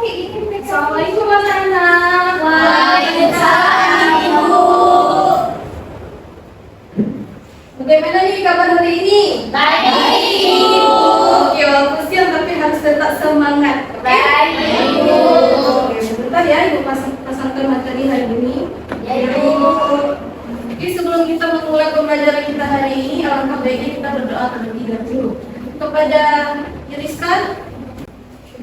Assalamualaikum anak-anak. Waalaikumsalam, Ibu. Bagaimana nih kabar hari ini? Baik, Ibu. Oke, walaupun siang tapi harus tetap semangat. Baik, Ibu. Oke, sebentar ya Ibu pasangkan materi hari ini. Ya, Ibu. Oke, sebelum kita memulai pembelajaran kita hari ini, alangkah baiknya kita berdoa terlebih dahulu. Kepada Rizka.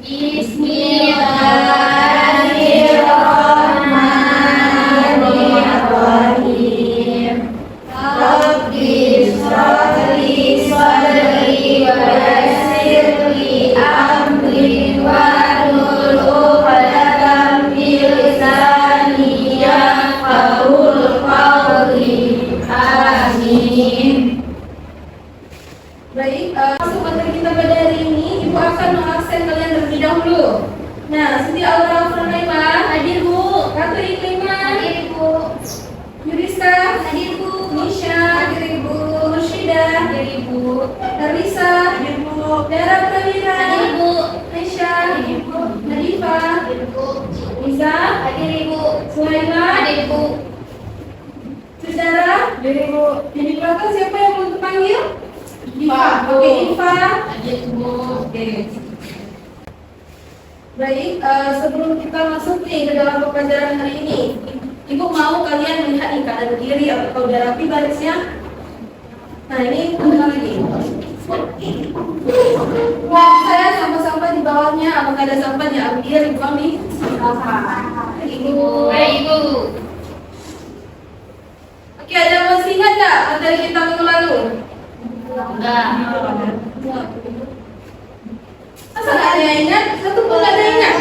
Bismillahirrahmanirrahim. Rabbi shrah li sadri wa yassir li amri wahlul 'uqdatam min lisani yafqahul qawli. Amin. Baik, masuk materi kita pada hari ini, Ibu akan mengabsen kalian terlebih dahulu. Nah, Siti Aura Furnaima, hadir Bu. Ratu Iklima, Hadir, Ibu. Yuriska, Hadir, Bu. Nisha, hadir Ibu. Mursyida, hadir Ibu. Narisa, hadir Bu. Dara Prawira, Hadir, Bu. Nisha, hadir Bu. Nadifa, Hadir, Bu. Niza, Hadir, Ibu. Sulaima, Hadir, Bu. Saudara, hadir Ibu. Yang di belakang siapa yang belum terpanggil? Diva. Oke, Diva. Hadir, Bu. Oke. Baik, sebelum kita masuk nih ke dalam pembelajaran hari ini, Ibu mau kalian melihat nih keadaan berdiri atau udah rapi barisnya. Nah, ini apa lagi? Saya sampah-sampah di bawahnya, apakah ada sampah di ambil, Ibu ambil. Ibu. Baik, Ibu. Oke, ada yang masih ingat nggak materi kita minggu lalu? Enggak. Masa nggak ada yang ingat? Satu pun nggak ada yang ingat.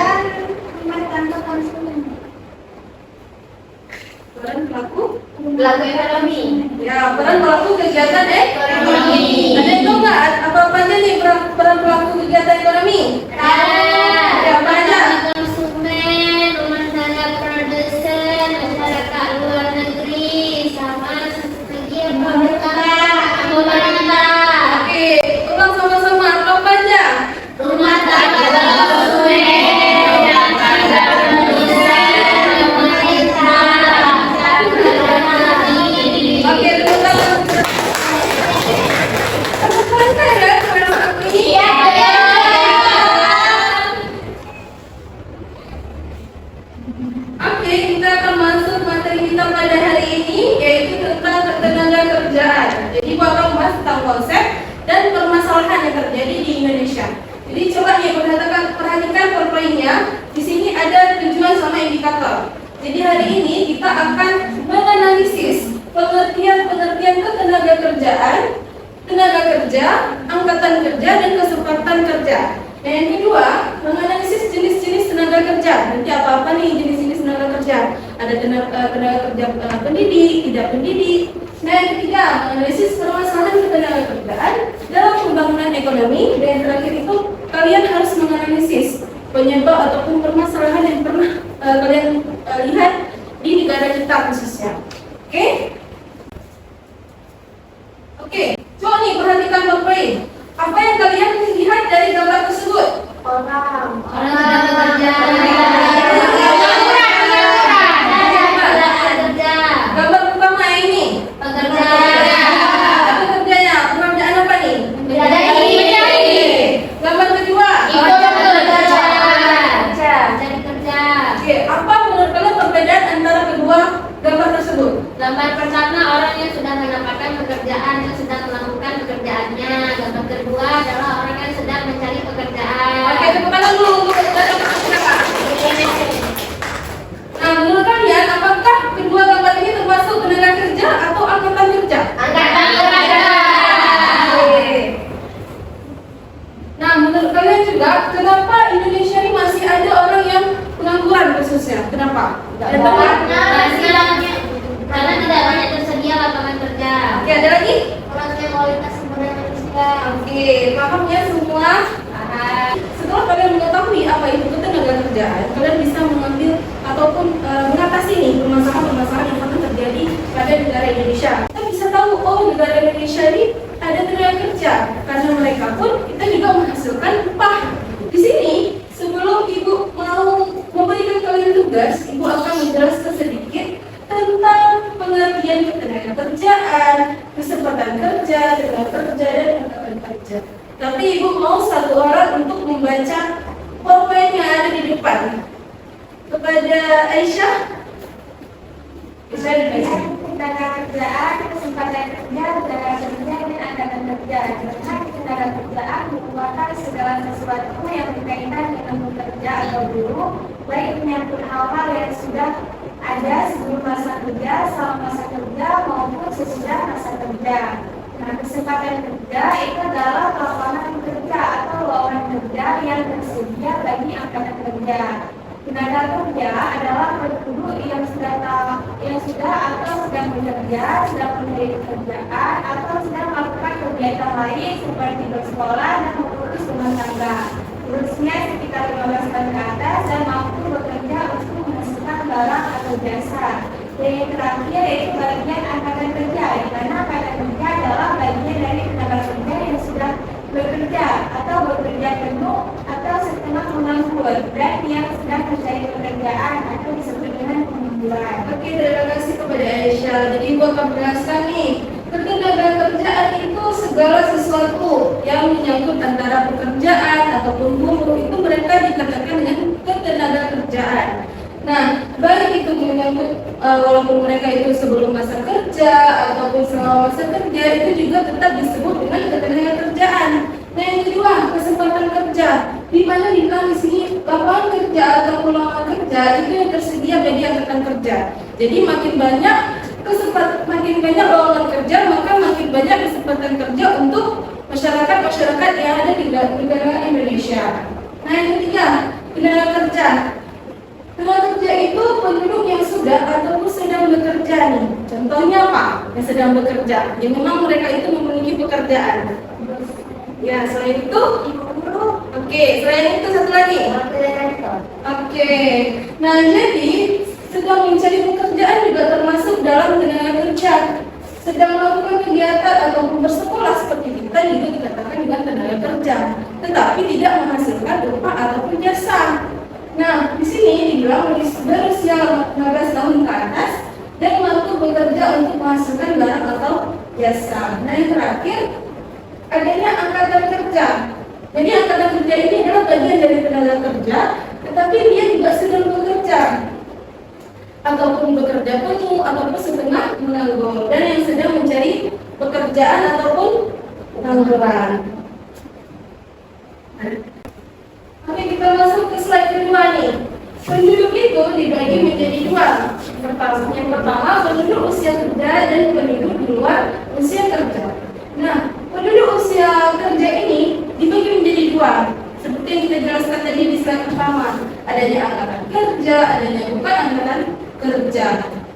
Peran pelaku? Pelaku ekonomi. Ya, peran pelaku kegiatan Ekonomi. Ada yang tahu nggak apa aja nih peran pelaku kegiatan ekonomi? Ya, apa aja? Konsumen, rumah tangga produsen, masyarakat luar negeri, sama strategi pemerintah. Oke, ulang sama-sama. Apa aja? Rumah tangga konsumen, rumah tangga produsen, pemerintah, masyarakat luar negeri. Oke, tepuk tangan. Tepuk tangan ya, peran pelaku ini. Iya. Oke, kita akan masuk materi kita pada hari ini, yaitu tentang ketenaga kerjaan. Jadi, Ibu akan membahas tentang konsep dan permasalahan yang terjadi di Indonesia. Jadi, coba nih perhatikan poin-poinnya. Di sini ada tujuan sama indikator. Jadi, hari ini kita akan menganalisis pengertian ketenaga kerjaan, tenaga kerja, angkatan kerja, dan kesempatan kerja. Dan yang kedua, menganalisis jenis-jenis tenaga kerja. Nanti apa-apa nih jenis-jenis tenaga kerja? Ada tenaga kerja pendidik, tidak pendidik. Nah, yang ketiga, menganalisis permasalahan ketenaga kerjaan dalam pembangunan ekonomi. Dan yang terakhir itu, kalian harus menganalisis penyebab ataupun permasalahan yang pernah kalian lihat di negara kita khususnya. Oke? Oke, coba nih perhatikan poin. Apa yang kalian lihat dari gambar tersebut? Orang sedang bekerja. Gambar pertama ini. Pekerja. Apa kerjanya? Pekerjaan apa nih? Menjadi. Gambar kedua. Ikut bekerja. Cari kerja. Oke, apa menurut kalian perbedaan antara kedua gambar tersebut? Gambar pertama orang yang sudah mendapatkan pekerjaan, yang sedang melakukan pekerjaannya. Gambar kedua adalah orang yang sedang mencari pekerjaan. Oke, tepuk tangan dulu untuk gambar pertama. Nah, menurut kalian apakah kedua gambar ini termasuk tenaga kerja atau angkatan kerja? Angkatan kerja. Oke. Nah, menurut kalian juga kenapa Indonesia ini masih ada orang yang pengangguran khususnya? Kenapa? Ada teman? Karena tidak banyak tersedia lapangan kerja. Oke, ada lagi? Kurangnya kualitas sumber daya manusia. Oke, paham ya semua? Setelah kalian mengetahui apa itu ketenaga kerjaan, kalian bisa mengambil ataupun mengatasi nih permasalahan-permasalahan yang pernah terjadi pada negara Indonesia. Kita bisa tahu, oh negara Indonesia ini ada tenaga kerja, karena mereka pun kita juga menghasilkan upah. Di sini sebelum ibu mau Tapi ibu mau satu orang untuk membaca pulpen yang ada di depan. Kepada Aisyah, bisa dibaca. Tenaga kerjaan, kesempatan kerja, tenaga kerja, dan angkatan kerja. Tentang tenaga kerjaan merupakan segala sesuatu yang berkaitan dengan bekerja atau buruh, baik menyangkut hal-hal yang sudah ada sebelum masa kerja, selama masa kerja, maupun sesudah masa kerja. Nah, kesempatan kerja itu adalah lapangan kerja atau lowongan kerja yang tersedia bagi angkatan kerja. Tenaga kerja adalah penduduk yang sudah atau sedang bekerja, sedang mencari pekerjaan, atau sedang melakukan kegiatan lain seperti bersekolah dan mengurus rumah tangga. Usia sekitar 15 tahun ke atas dan mampu bekerja untuk menghasilkan barang atau jasa. Dan yang terakhir yaitu bagian angkatan kerja, di mana angkatan kerja adalah bagian dari tenaga kerja yang sudah bekerja atau bekerja penuh atau setengah menganggur dan yang sedang mencari pekerjaan atau disebut dengan pengangguran. Oke, terima kasih kepada Aisyah. Jadi ibu akan menjelaskan nih, ketenaga kerjaan itu segala sesuatu yang menyangkut antara pekerjaan ataupun buruh, itu mereka dikatakan dengan ketenaga kerjaan. Nah, baik itu menyangkut walaupun mereka itu sebelum masa kerja ataupun selama masa kerja, itu juga tetap disebut dengan ketenaga kerjaan. Nah, yang kedua, kesempatan kerja, di mana dibilang di sini lapangan kerja atau lowongan kerja itu yang tersedia bagi angkatan kerja. Jadi makin banyak lowongan kerja, maka makin banyak kesempatan kerja untuk masyarakat yang ada di negara Indonesia. Nah, yang ketiga, tenaga kerja. Tenaga kerja itu penduduk yang sudah ataupun sedang bekerja nih. Contohnya apa? Yang sedang bekerja. Yang memang mereka itu memiliki pekerjaan. Ya, selain itu, oke, selain itu satu lagi. Oke. Nah, jadi sedang mencari pekerjaan juga termasuk dalam tenaga kerja. Sedang melakukan kegiatan ataupun bersekolah seperti kita juga dikatakan dengan tenaga kerja, tetapi tidak menghasilkan upah ataupun jasa. Nah, di sini dibilang berusia 15 tahun ke atas dan mampu bekerja untuk menghasilkan barang atau jasa. Nah, yang terakhir adanya angkatan kerja. Jadi angkatan kerja ini adalah bagian dari tenaga kerja, tetapi dia juga sedang bekerja ataupun bekerja penuh ataupun setengah menganggur dan yang sedang mencari pekerjaan ataupun pengangguran. Oke, kita masuk ke slide kedua nih. Penduduk itu dibagi menjadi dua. Yang pertama penduduk usia kerja dan penduduk di luar usia kerja. Nah, penduduk usia kerja ini dibagi menjadi dua. Seperti yang kita jelaskan tadi di slide pertama, adanya angkatan kerja, adanya bukan angkatan kerja.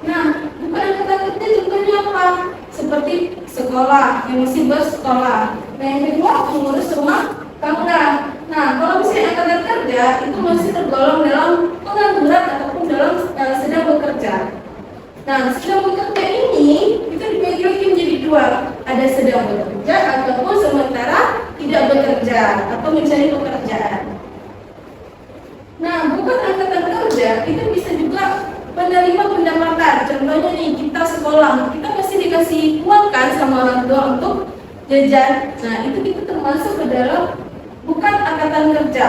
Nah, bukan angkatan kerja contohnya apa? Seperti sekolah, yang masih bersekolah. Nah, yang kedua mengurus rumah tangga. Nah, kalau misalnya angkatan kerja itu masih tergolong dalam pengangguran ataupun dalam sedang bekerja. Nah, sedang bekerja ini itu dibagi lagi menjadi dua. Ada sedang bekerja ataupun sementara tidak bekerja atau mencari pekerjaan. Nah, bukan angkatan kerja itu bisa juga menerima pendapatan. Contohnya nih, kita sekolah, kita pasti dikasih uang kan sama orang tua untuk jajan. Nah, itu kita termasuk ke dalam bukan angkatan kerja.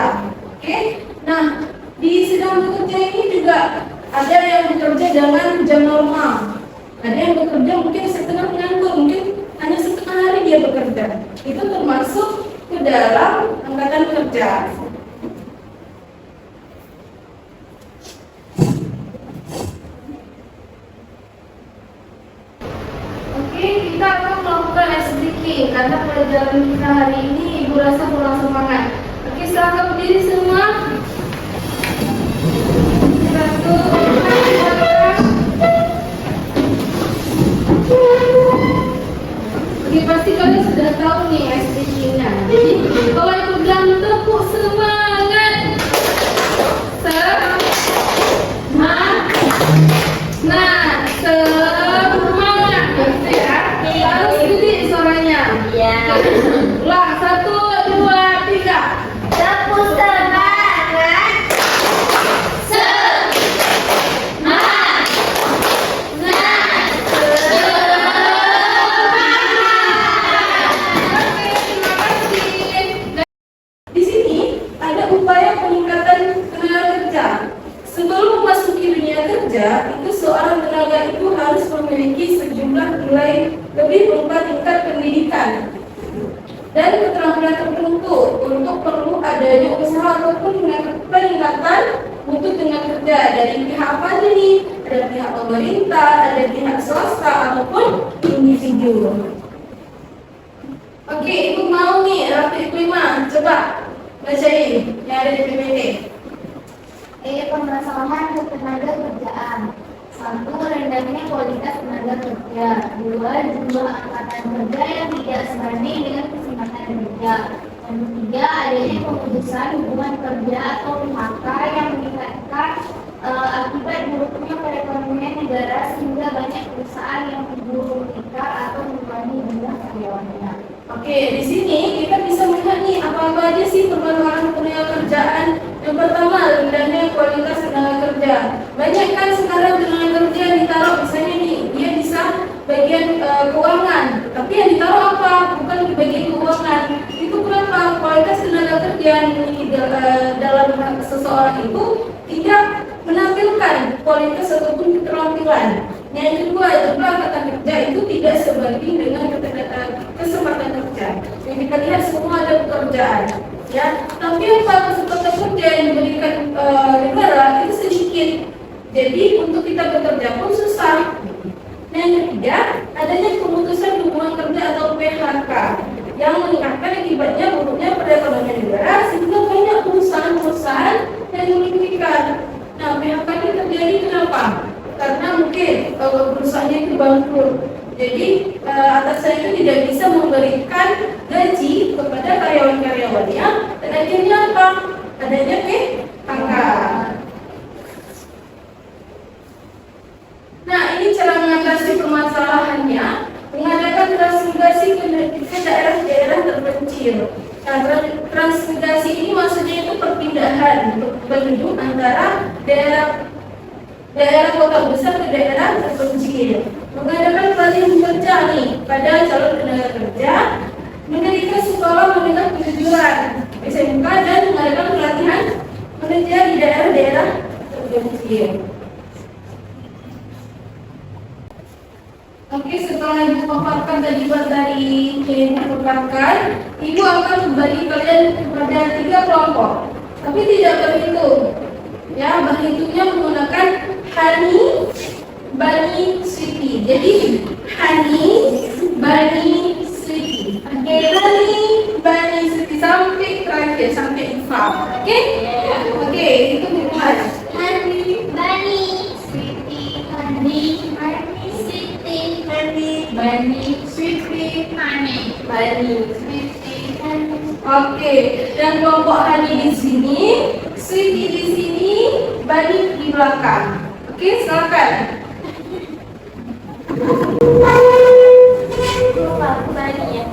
Oke. Nah, di sedang bekerja ini juga ada yang bekerja dengan jam normal. Ada yang bekerja mungkin setengah menganggur, mungkin hanya setengah hari dia bekerja. Itu termasuk ke dalam angkatan kerja. Oke, kita akan melakukan SDK karena pelajaran kita hari ini ibu rasa kurang semangat. Oke, silakan berdiri semua. Satu, oke, pasti kalian sudah tahu nih SDK-nya. Jadi kalau ibu bilang tepuk semangat. Semangat, gitu ya. Harus gede suaranya. Iya. Ulang, 1, 2, 3. Tepuk semangat. Oke, terima kasih. adanya usaha ataupun peningkatan mutu tenaga kerja dari pihak apa nih? Ada pihak pemerintah, ada pihak swasta ataupun individu. Oke, ibu mau nih rapid 5, coba bacain yang ada di PPT. Permasalahan ketenaga kerjaan. 1. Rendahnya kualitas tenaga kerja. 2. Jumlah angkatan kerja yang tidak sebanding dengan kesempatan kerja. Yang ketiga, adanya pemutusan hubungan kerja atau PHK yang meningkatkan akibat buruknya perekonomian negara sehingga banyak perusahaan yang bergulung tikar atau mengurangi jumlah karyawannya. Oke, di sini kita bisa melihat nih apa-apa aja sih permasalahan tenaga kerjaan. Yang pertama, rendahnya kualitas tenaga kerja. Banyak kan sekarang tenaga kerja yang ditaruh, misalnya nih, dia bisa bagian keuangan, tapi yang ditaruh apa? Bukan di bagian keuangan. Itu kenapa? Kualitas tenaga kerja yang dalam seseorang itu tidak menampilkan kualitas ataupun keterampilan. Yang kedua, jumlah angkatan kerja itu tidak sebanding dengan kesempatan kerja. Yang kita lihat semua ada pekerjaan, ya. Tapi apa kesempatan kerja yang diberikan negara itu sedikit. Jadi untuk kita bekerja pun susah. Yang ketiga, adanya pemutusan hubungan kerja atau PHK yang meningkatkan akibatnya buruknya perekonomian negara sehingga banyak perusahaan-perusahaan yang dirugikan. Nah, PHK ini terjadi kenapa? Karena mungkin perusahaannya itu bangkrut. Jadi atasan itu tidak bisa memberikan gaji kepada karyawan-karyawannya, dan akhirnya apa? Adanya PHK. Nah, ini cara mengatasi permasalahannya, mengadakan transmigrasi ke daerah-daerah terpencil. Nah, transmigrasi ini maksudnya itu perpindahan penduduk antara daerah kota besar ke daerah terpencil. Mengadakan pelatihan kerja nih pada calon tenaga kerja, mendirikan sekolah menengah kejujuran SMK dan mengadakan pelatihan kerja di daerah-daerah terpencil. Oke, setelah ibu paparkan tadi dari yang paparkan, ibu akan membagi kalian kepada 3 kelompok, tapi tidak berhitung. Ya, berhitungnya menggunakan Hani, Bani, Siti. Jadi Hani, Bani, Siti. Oke, Hani, Bani, Siti sampai terakhir sampai infak. Oke, oke, itu dimulai. Hani, Bani, Siti, Hani, Bani, Siti, Hani, Bani, Siti, Hani, Bani, Siti, Hani. Oke, dan kelompok Hani di sini, Siti di sini, Bani di belakang. Oke, silakan. Bani ya.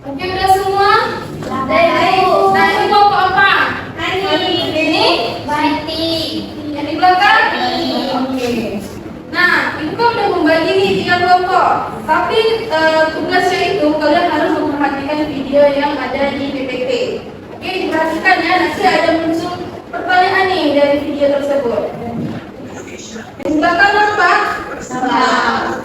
Oke, udah semua? Nah, ini kelompok apa? Ini Bani. yang di belakang? Oke. Nah, ibu kan udah membagi nih 3 kelompok. Tapi tugasnya itu kalian harus memperhatikan video yang ada di PPT. Oke, diperhatikan ya. Nanti ada muncul pertanyaan nih dari video tersebut. Yang di belakang apa? Salah.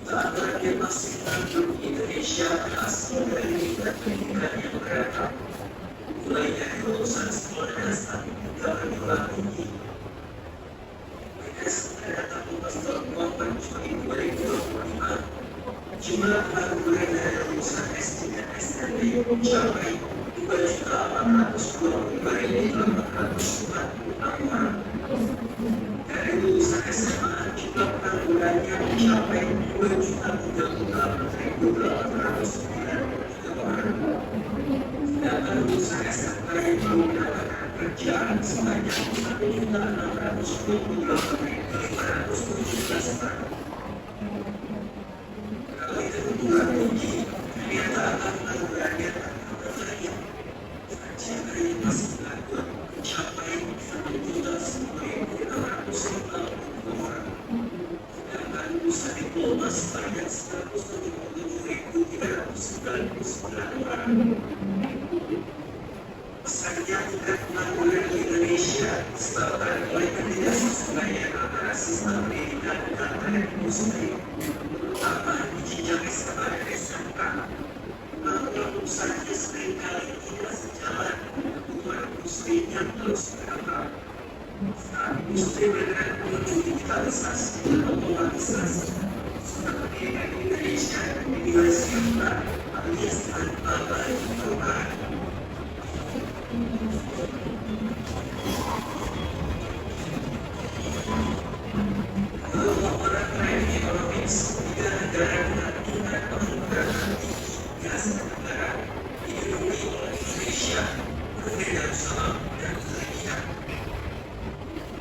Target masih penduduk Indonesia berasal dari negara yang beragam, mulai dari lulusan sekolah dasar hingga perguruan tinggi. Pada 14 November Juli 2025, jumlah pengangguran dari lulusan SD dan SMP mencapai 2.825.846 orang. Dari lulusan SMA, jumlah penganggurannya mencapai 2.038.893 orang. Sedangkan lulusan SMA yang belum mendapatkan pekerjaan sebanyak 1.622.517 orang. Kalau itu perguruan tinggi, ternyata penganggurannya terbanyak. Saja masih menganggur mencapai 1.010.650 orang. Sedangkan lulusan diploma sebanyak 177.399 orang. Pesannya tingkat pengangguran di Indonesia disebabkan oleh ketidaksesuaian antara sistem pendidikan dan target industri, terutama di jenjang SMA dan SMK. Lulusannya seringkali tidak sejalan dengan kebutuhan industri yang terus berkembang. Saat industri bergerak menuju digitalisasi dan otomatisasi, sistem pendidikan di Indonesia dinilai siapkan alias tanpa banyak perubahan. Laporan Trend Economics, 3 negara dengan tingkat pengangguran tertinggi di Asia Tenggara dipenuhi oleh Indonesia, Brunei Darussalam, dan Malaysia.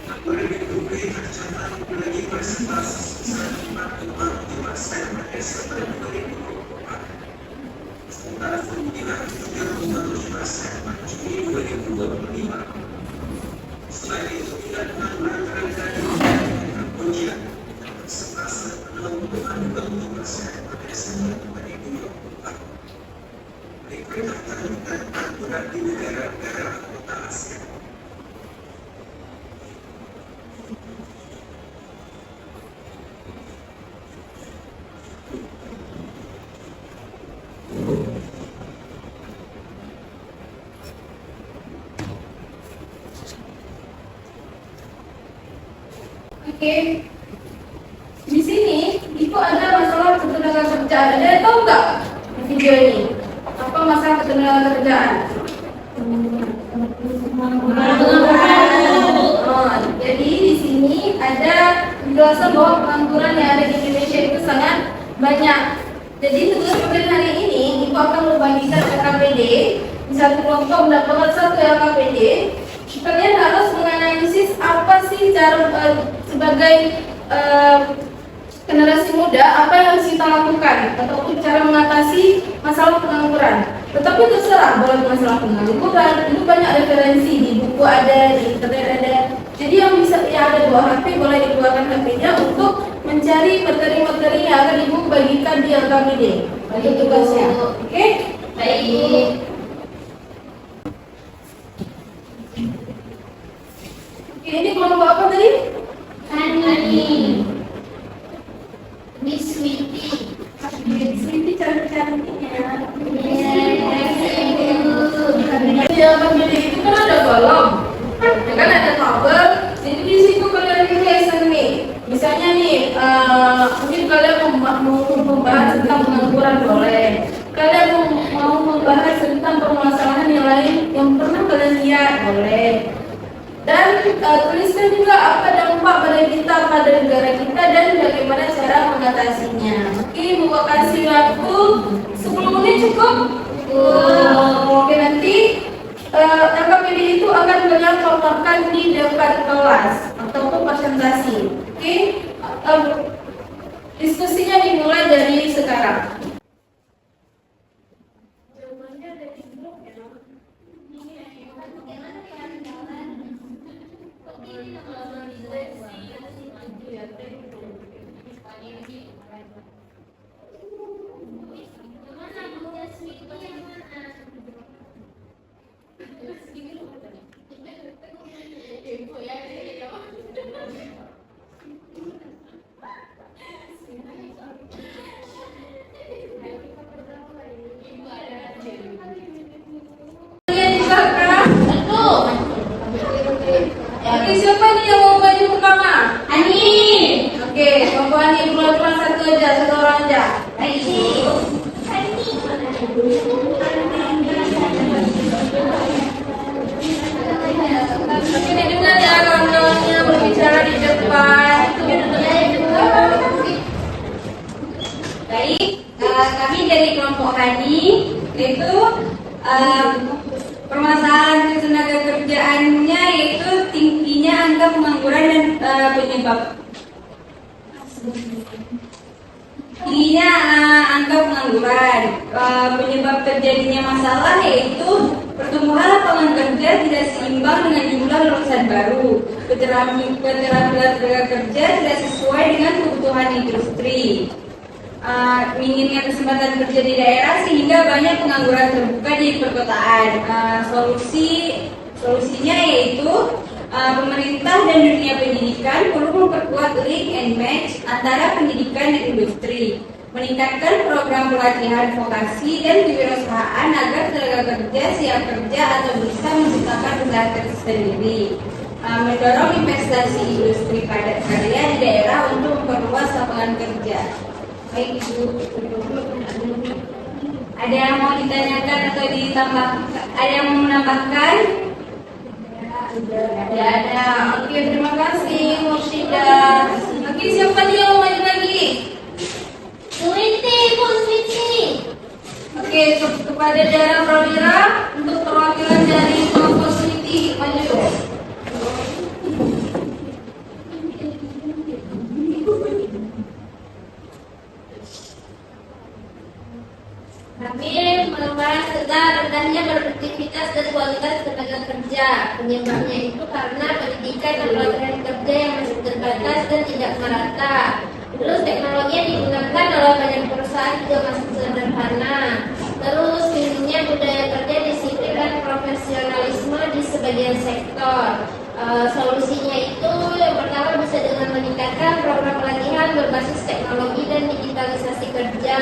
Laporan itu tercatat memiliki persentase sebesar 5,7% pada Desember 2024, sementara 3,7% pada Juni 2025. Selain itu, tingkat pengangguran terendah di Kamboja persentase 0,27% pada Desember 2024. Berikut tingkat pengangguran di negara-negara anggota ASEAN. Oke, di sini itu ada masalah ketenagakerjaan. Ada tahu nggak video ini? Apa masalah ketenagakerjaan? Jadi di sini ada penjelasan bahwa pengangguran yang ada di Indonesia itu sangat banyak. Jadi tugas kalian hari ini Ibu akan membagikan LKPD di satu kelompok mendapatkan satu LKPD. Kalian harus menganalisis apa sih cara sebagai generasi muda apa yang harus kita lakukan ataupun cara mengatasi masalah pengangguran. Tetapi terserah, boleh masalah pengangguran itu banyak referensi di buku ada, di internet ada. Jadi yang ada 2 HP boleh dikeluarkan HP-nya untuk mencari materi-materi yang akan Ibu bagikan di LKPD. Bagi tugasnya, oke? Baik. Ini kelompok apa tadi? Ani, Miss Witi, Sweetie cantik-cantiknya. Iya, Di LKPD itu kan ada kolom, ya kan ada tabel. Jadi di situ kalian tulis nih. Misalnya nih, mungkin kalian mau membahas tentang pengangguran boleh. Kalian mau membahas tentang permasalahan yang lain yang pernah kalian lihat boleh. Dan tuliskan juga apa dampak pada kita, pada negara kita, dan bagaimana cara mengatasinya. Oke, Ibu kasih waktu 10 menit cukup? Oke, nanti LKPD itu akan kalian paparkan di depan kelas ataupun presentasi. Oke, diskusinya dimulai dari sekarang. Jawabannya ada di blog ya. Bapak ini pulang satu aja, satu orang aja. Oke, dengar ya kawan-kawannya berbicara di depan. Baik, kami dari kelompok Hani itu permasalahan tenaga kerjaannya yaitu tingginya angka pengangguran dan penyebab tingginya angka pengangguran. Penyebab terjadinya masalah yaitu pertumbuhan lapangan kerja tidak seimbang dengan jumlah lulusan baru, keterampilan tenaga kerja tidak sesuai dengan kebutuhan industri, minimnya kesempatan kerja di daerah sehingga banyak pengangguran terbuka di perkotaan. Solusinya yaitu pemerintah dan dunia pendidikan perlu memperkuat link and match antara pendidikan dan industri, meningkatkan program pelatihan vokasi dan kewirausahaan agar tenaga kerja siap kerja atau bisa menciptakan usaha tersendiri, mendorong investasi industri padat karya di daerah untuk memperluas lapangan kerja. Baik Ibu, ada yang mau ditanyakan atau ditambah? Ada yang mau menambahkan? Ada. Oke, terima kasih Mursyida. Oke, siapa dia mau maju lagi? Suwiti, Bu Suwiti. Oke, kepada Dara Prawira untuk perwakilan dari kelompok Suwiti maju. Kami membahas tentang rendahnya produktivitas dan kualitas tenaga kerja. Penyebabnya itu karena pendidikan dan pelatihan kerja yang masih terbatas dan tidak merata. Terus teknologi yang digunakan oleh banyak perusahaan juga masih sederhana. Terus minimnya budaya kerja disiplin dan profesionalisme di sebagian sektor. Solusinya itu yang pertama bisa dengan meningkatkan program pelatihan berbasis teknologi dan digitalisasi kerja.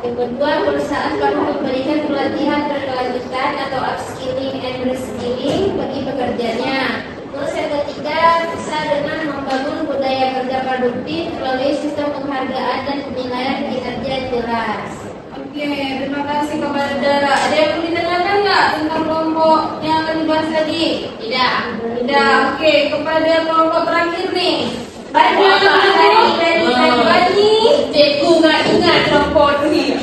Yang kedua, perusahaan perlu memberikan pelatihan berkelanjutan atau upskilling and reskilling bagi pekerjanya. Terus yang ketiga, bisa dengan membangun budaya kerja produktif melalui sistem penghargaan dan penilaian kinerja yang jelas. Oke, terima kasih kepada Dara. Ada yang mau ditanyakan nggak tentang kelompok yang akan dibahas tadi? Tidak. Tidak. Oke, kepada kelompok terakhir nih. Bani. Cikgu nggak ingat kelompok ini.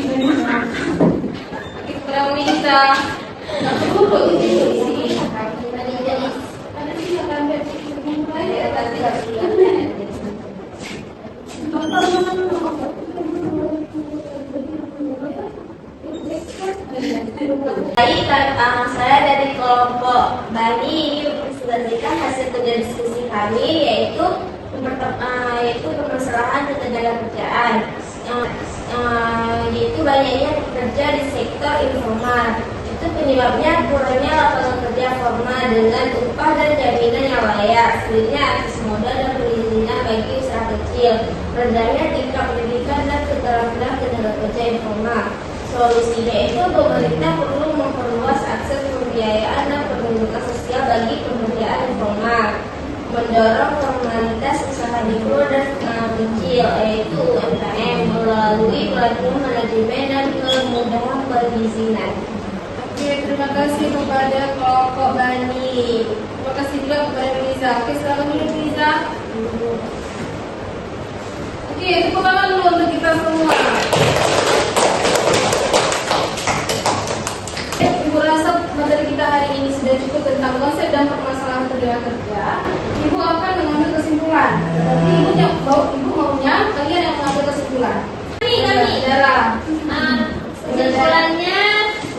Kita bisa. Baik, saya dari kelompok Bani ini mempresentasikan hasil kerja diskusi kami yaitu permasalahan ketenaga kerjaan. Yaitu banyaknya pekerja di sektor informal. Itu penyebabnya kurangnya lapangan kerja formal dengan upah dan jaminan yang layak, sulitnya akses modal dan perizinan bagi usaha kecil, rendahnya tingkat pendidikan dan keterampilan tenaga kerja informal. Solusinya itu pemerintah perlu memperluas akses pembiayaan dan perlindungan sosial bagi pekerjaan informal, mendorong formalitas usaha mikro dan kecil yaitu UMKM melalui pelatihan manajemen dan kemudahan perizinan. Oke, terima kasih kepada kelompok Bani. Terima kasih juga kepada Riza. Oke, selamat dulu Riza. Oke, tepuk tangan dulu untuk kita semua. Ibu rasa materi kita hari ini sudah cukup tentang konsep dan permasalahan tenaga kerja. Ibu akan mengambil kesimpulan. Tapi ibu maunya kalian yang mengambil kesimpulan. Kami. Dara. Kesimpulannya,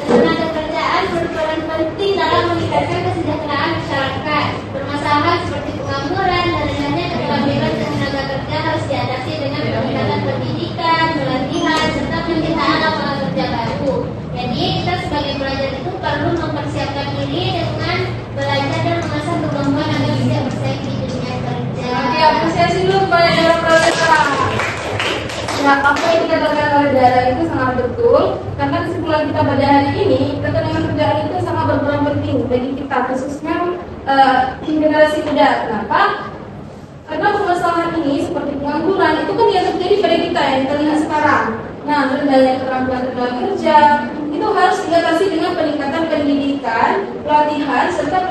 tenaga kerjaan berperan penting dalam meningkatkan kesejahteraan masyarakat. Permasalahan seperti pengangguran dan rendahnya keterampilan tenaga kerja harus diatasi dengan peningkatan pendidikan, pelatihan, serta penciptaan lapangan kerja baru. Jadi kita sebagai pelajar itu perlu mempersiapkan diri dengan belajar dan mengasah kemampuan agar bisa bersaing di dunia kerja. Oke, apresiasi dulu kepada Dara Prawira. Ya, apa yang dikatakan oleh Dara itu sangat betul. Karena kesimpulan kita pada hari ini, ketenaga kerjaan itu sangat berperan penting bagi kita, khususnya generasi muda. Kenapa? Karena permasalahan ini seperti pengangguran itu kan yang terjadi pada kita yang kita lihat sekarang. Nah, rendahnya keterampilan tenaga kerja itu harus diatasi dengan peningkatan pendidikan, pelatihan, serta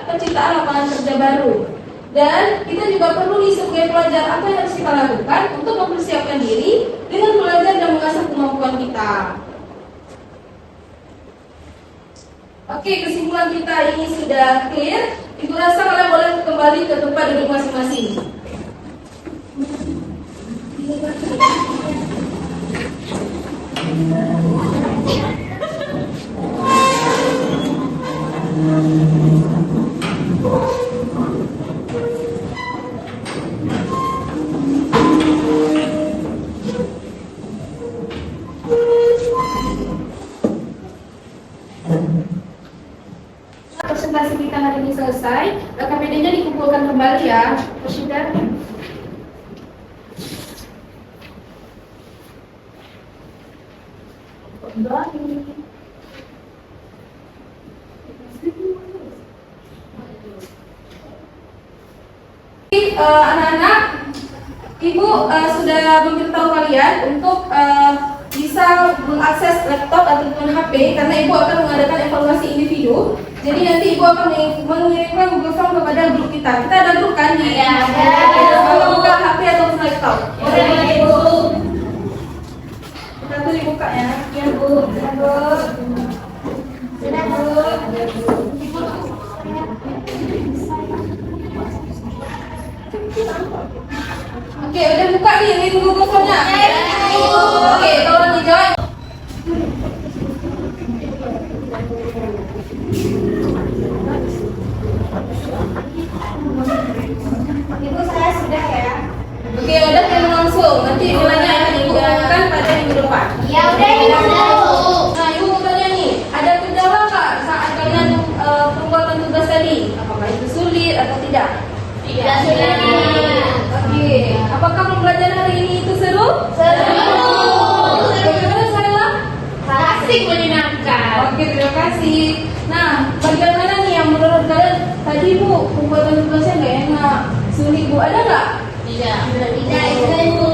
penciptaan lapangan kerja baru. Dan kita juga perlu sebagai pelajar apa yang harus kita lakukan untuk mempersiapkan diri dengan belajar dan mengasah kemampuan kita. Oke, kesimpulan kita ini sudah clear. Ibu rasa kalian boleh kembali ke tempat duduk masing-masing. Presentasi kita hari ini selesai. KPD-nya dikumpulkan kembali ya. Sudah. Anak-anak, Ibu sudah memberitahu kalian untuk bisa mengakses laptop ataupun HP karena Ibu akan mengadakan evaluasi individu. Jadi nanti Ibu akan mengirimkan Google Form kepada grup kita. Kita ada grup kan? Ada. Kalau buka HP atau laptop? Boleh, Ibu. Kita tuh dibuka ya. Ya, Bu. Sudah, Bu. Sudah, Bu. Oke, udah buka nih ini Google Form-nya. Oke, tolong dijawab. Ibu, saya sudah ya. Oke, udah kan langsung. Nanti nilainya akan diumumkan pada minggu depan. Ya udah, Ibu. Nah, Ibu mau tanya nih, ada kendala nggak saat kalian pembuatan tugas tadi? Apakah itu sulit atau tidak? Tidak sudah. Oke, apakah pembelajaran hari ini itu seru? Bagaimana saya? Asik menyenangkan. Oke, terima kasih. Nah, bagaimana nih yang menurut kalian tadi Bu, pembuatan tugasnya nggak enak, sulit Bu, ada nggak? Tidak, Ibu.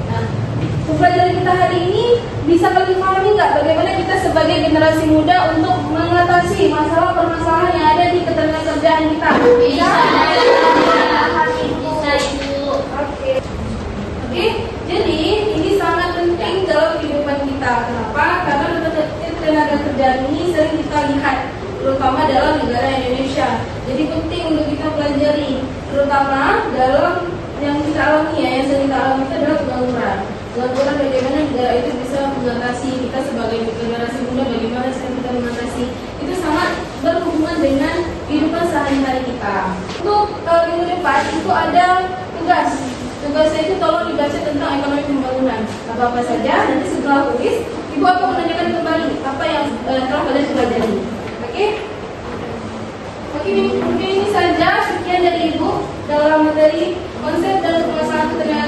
Nah, pembelajaran kita hari ini bisa kalian pahami nggak bagaimana kita sebagai generasi muda untuk mengatasi masalah-permasalahan yang ada di ketenagakerjaan kita? Bisa. Oke, jadi ini sangat penting dalam kehidupan kita. Kenapa? Karena tenaga kerjaan ini sering kita lihat, terutama dalam negara Indonesia. Jadi penting untuk kita pelajari, terutama dalam yang kita alami ya, yang sering kita alami itu adalah pengangguran. Pengangguran bagaimana negara itu bisa mengatasi, kita sebagai generasi muda bagaimana kita mengatasi. Itu sangat berhubungan dengan kehidupan sehari-hari kita. Untuk minggu depan itu ada tugas. Tugasnya itu tolong dibaca tentang ekonomi pembangunan. Apa-apa saja, nanti setelah tulis, Ibu akan menanyakan kembali apa yang telah kalian pelajari. Oke? Oke, mungkin ini saja sekian dari Ibu dalam materi konsep dan permasalahan ketenaga